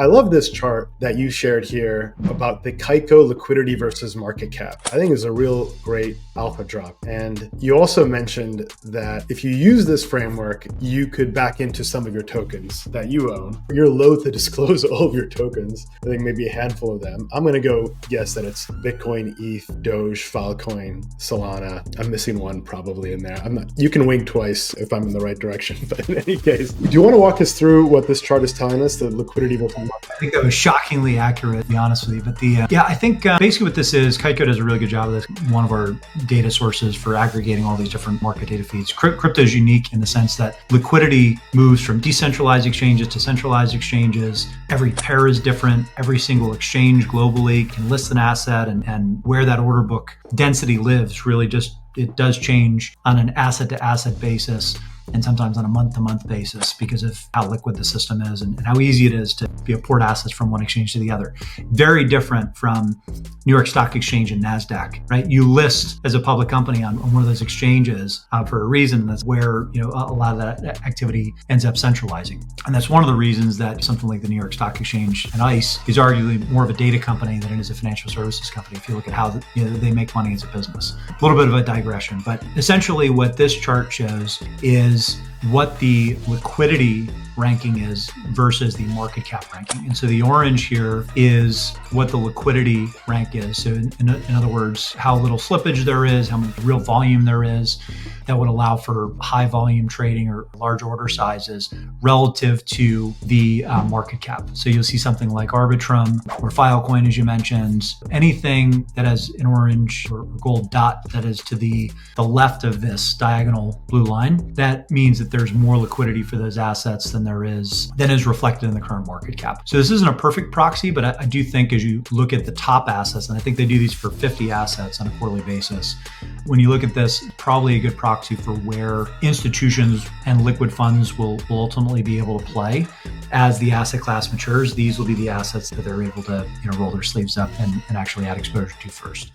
I love this chart that you shared here about the Keiko liquidity versus market cap. I think it's a real great alpha drop. And you also mentioned that if you use this framework, you could back into some of your tokens that you own. You're loath to disclose all of your tokens. I think maybe a handful of them. I'm going to go guess that it's Bitcoin, ETH, Doge, Filecoin, Solana. I'm missing one probably in there. You can wink twice if I'm in the right direction, but in any case, do you want to walk us through what this chart is telling us, the liquidity versus market? I think that was shockingly accurate, to be honest with you. But I think basically what this is, Keiko does a really good job of this. One of our data sources for aggregating all these different market data feeds. Crypto is unique in the sense that liquidity moves from decentralized exchanges to centralized exchanges. Every pair is different. Every single exchange globally can list an asset, and where that order book density lives really just, it does change on an asset to asset basis, and sometimes on a month-to-month basis because of how liquid the system is and how easy it is to port assets from one exchange to the other. Very different from New York Stock Exchange and NASDAQ, right? You list as a public company on one of those exchanges for a reason. That's where a lot of that activity ends up centralizing. And that's one of the reasons that something like the New York Stock Exchange and ICE is arguably more of a data company than it is a financial services company if you look at how they make money as a business. A little bit of a digression, but essentially what this chart shows is what the liquidity ranking is versus the market cap ranking. And so the orange here is what the liquidity rank is. So in other words, how little slippage there is, how much real volume there is that would allow for high volume trading or large order sizes relative to the market cap. So you'll see something like Arbitrum or Filecoin, as you mentioned, anything that has an orange or gold dot that is to the left of this diagonal blue line. That means that there's more liquidity for those assets than is reflected in the current market cap. So this isn't a perfect proxy, but I do think as you look at the top assets, and I think they do these for 50 assets on a quarterly basis, when you look at this, probably a good proxy for where institutions and liquid funds will ultimately be able to play as the asset class matures. These will be the assets that they're able to roll their sleeves up and actually add exposure to first.